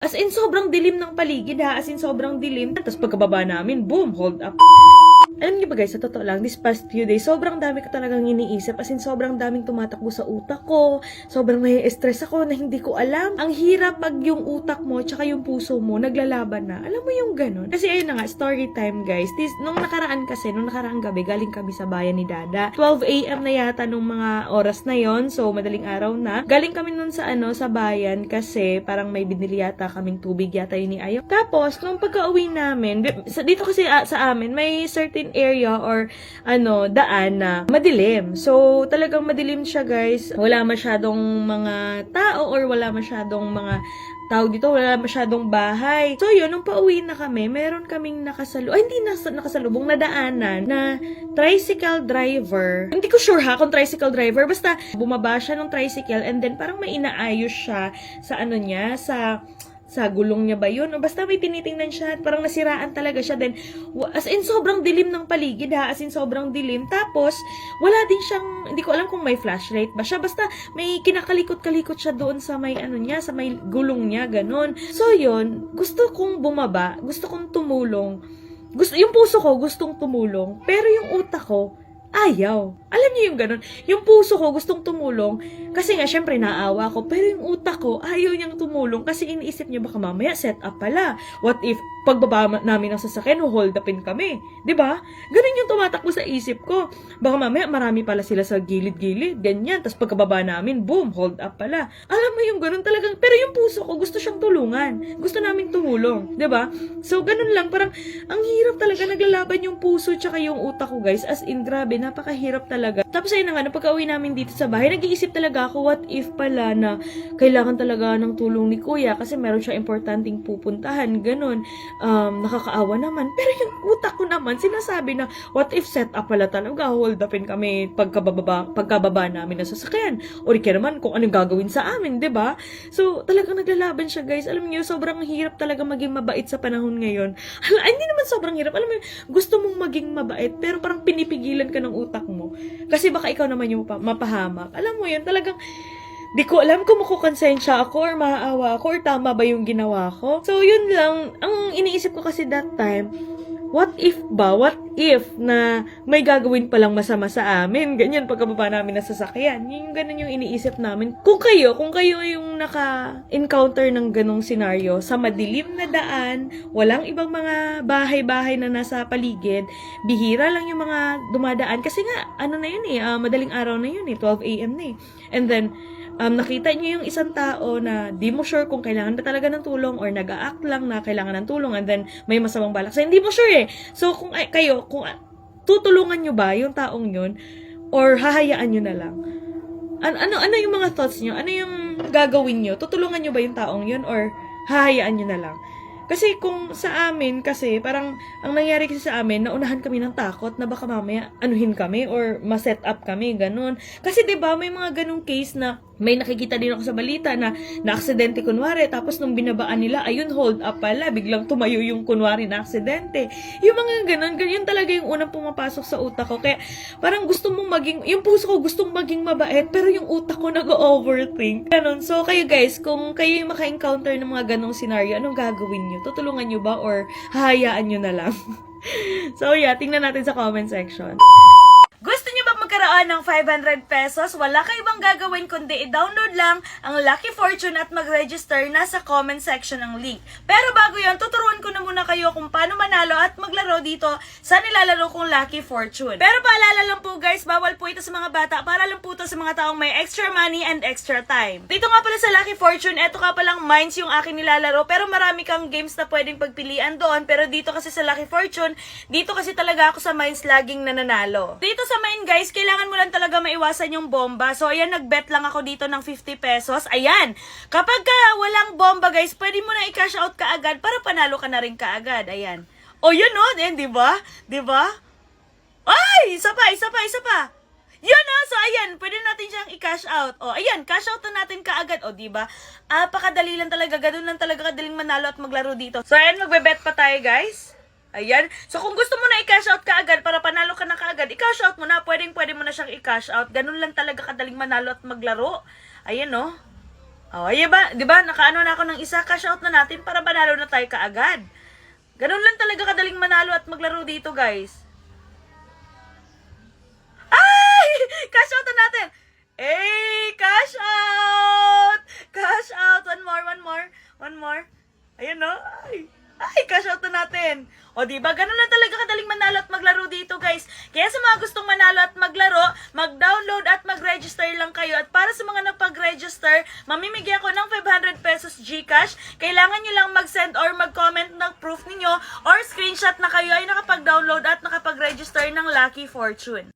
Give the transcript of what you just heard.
As in, sobrang dilim ng paligid ha. As in, sobrang dilim. Tapos pagkababa namin, boom, hold up. Alam niyo ba guys, sa totoo lang, this past few days, sobrang dami ko talagang iniisip. As in, sobrang daming tumatakbo sa utak ko. Sobrang may stress ako na hindi ko alam. Ang hirap pag yung utak mo, tsaka yung puso mo, naglalaban na. Alam mo yung ganun? Kasi ayun na nga, story time guys. Nung nakaraan gabi, galing kami sa bayan ni Dada. 12 a.m. na yata nung mga oras na yon. So, madaling araw na. Galing kami nun sa sa bayan kasi parang may binili yata kaming tubig yata yun ni Ayo. Tapos, nung pagka-uwi namin, dito kasi sa amin, may certain area or daan na madilim. So, talagang madilim siya guys. Wala masyadong mga tao or wala masyadong mga tao dito, wala masyadong bahay. So, yun, nung pauwi na kami, meron kaming hindi nakasalubong na daanan na tricycle driver. Hindi ko sure ha kung tricycle driver. Basta, bumaba siya ng tricycle and then parang may inaayos siya sa sa gulong niya ba yun? O basta may tinitingnan siya, parang nasiraan talaga siya. Then, as in, sobrang dilim ng paligid ha. As in, sobrang dilim. Tapos, wala din siyang, hindi ko alam kung may flashlight ba siya. Basta, may kinakalikot-kalikot siya doon sa may sa may gulong niya, ganun. So, yun, gusto kong bumaba, gusto kong tumulong. Yung puso ko, gustong tumulong. Pero yung utak ko, ayaw. Alam niyo yung ganun? Yung puso ko gustong tumulong kasi nga syempre naawa ko, pero yung utak ko ayaw niyang tumulong kasi iniisip niya baka mamaya set up pala. What if pagbaba namin ng sasakyan, hold upin kami? 'Di ba? Ganun yung tumatakbo sa isip ko. Baka mamaya marami pala sila sa gilid-gilid, ganyan. Tapos pagkababa namin, boom, hold up pala. Alam mo yung ganun talagang, pero yung puso ko gusto siyang tulungan. Gusto namin tumulong, 'di ba? So ganun lang, parang ang hirap talaga, naglalaban yung puso tsaka yung utak ko, guys. As in, grabe, napakahirap talaga. Tapos ayun na nga, nung pagka-uwi namin dito sa bahay, nag-iisip talaga ako, what if pala na kailangan talaga ng tulong ni kuya kasi meron siya importanteng pupuntahan, ganun. Nakakaawa naman. Pero yung utak ko naman, sinasabi na, what if set up pala talaga, hold upin kami pagkababa namin ng sasakyan. O kaya naman kung anong gagawin sa amin, 'di ba? So, talagang naglalaban siya, guys. Alam niyo, sobrang hirap talaga maging mabait sa panahon ngayon. Hindi naman sobrang hirap. Alam mo, gusto mong maging mabait, pero parang pinipigilan ka ng utak mo. Kasi baka ikaw naman yung mapahamak. Alam mo yun, talagang di ko alam kung makukonsensya ako or maaawa ako or tama ba yung ginawa ko. So, yun lang. Ang iniisip ko kasi that time, what if na may gagawin palang masama sa amin? Ganyan, pagkababa namin na sasakyan. Yung ganun yung iniisip namin. Kung kayo yung naka-encounter ng ganong scenario, sa madilim na daan, walang ibang mga bahay-bahay na nasa paligid, bihira lang yung mga dumadaan. Kasi nga, madaling araw na yun 12 a.m. na eh. And then, nakita niyo yung isang tao na di mo sure kung kailangan ba talaga ng tulong or nag-a-act lang na kailangan ng tulong and then may masamang balak. So, hindi mo sure eh. So, kung tutulungan nyo ba yung taong yun or hahayaan nyo na lang? Ano yung mga thoughts nyo? Ano yung gagawin nyo? Tutulungan nyo ba yung taong yun or hahayaan nyo na lang? Kasi kung sa amin, parang ang nangyari kasi sa amin, naunahan kami ng takot na baka mamaya anuhin kami or ma-set up kami, ganun. Kasi 'di ba may mga ganung case na may nakikita din ako sa balita na aksidente kunwari, tapos nung binabaan nila, ayun, hold up pala, biglang tumayo yung kunwari na aksidente. Yung mga ganun, yun talaga yung unang pumapasok sa utak ko. Kaya parang gusto mong yung puso ko gustong maging mabait, pero yung utak ko nag-overthink. Ganun. So kayo guys, kung kayo yung maka-encounter ng mga ganong scenario, anong gagawin nyo? Tutulungan nyo ba or hahayaan nyo na lang? So yeah, tingnan natin sa comment section. Gusto niyo ba magkaroon ng 500 pesos? Wala kayo bang gagawin kundi i-download lang ang Lucky Fortune at mag-register na sa comment section ng link. Pero bago yan, tuturuan ko na muna kayo kung paano manalo at maglaro dito sa nilalaro kong Lucky Fortune. Pero paalala lang po guys, bawal po ito sa mga bata, para lang po ito sa mga taong may extra money and extra time. Dito nga pala sa Lucky Fortune, eto nga palang Mines yung aking nilalaro, pero marami kang games na pwedeng pagpilian doon. Pero dito kasi sa Lucky Fortune, dito kasi talaga ako sa Mines laging nananalo. Dito sa Mine guys, kailangan mo lang talaga maiwasan yung bomba. So ayan, nag-bet lang ako dito ng 50 pesos. Ayan, kapag walang bomba guys, pwede mo na i-cash out kaagad para panalo ka na rin kaagad. Ayan. O yun o, di ba? Di ba? Ay, isa pa. Yun o, so ayan, pwede natin siyang i-cash out. O ayan, cash out na natin kaagad. O di ba? Pakadali lang talaga, ganun lang talaga kadaling manalo at maglaro dito. So ayan, magbe-bet pa tayo guys. Ayan. So, kung gusto mo na i-cash out kaagad para panalo ka na kaagad, i-cash out mo na. Pwede mo na siyang i-cash out. Ganun lang talaga kadaling manalo at maglaro. Ayan, no? Oh, ay ba, 'di ba? Nakaano na ako ng isa, cash out na natin para manalo na tayo kaagad. Ganun lang talaga kadaling manalo at maglaro dito, guys. Ay! Cash out na natin. Hey, cash out! Cash out. One more, one more. One more. Ayun, no? Ay, cash out na natin. O, diba? Ganun na talaga kadaling manalo at maglaro dito, guys. Kaya sa mga gustong manalo at maglaro, mag-download at mag-register lang kayo. At para sa mga napag-register, mamimigay ako ng 500 pesos GCash. Kailangan nyo lang mag-send or mag-comment ng proof ninyo or screenshot na kayo ay nakapag-download at nakapag-register ng Lucky Fortune.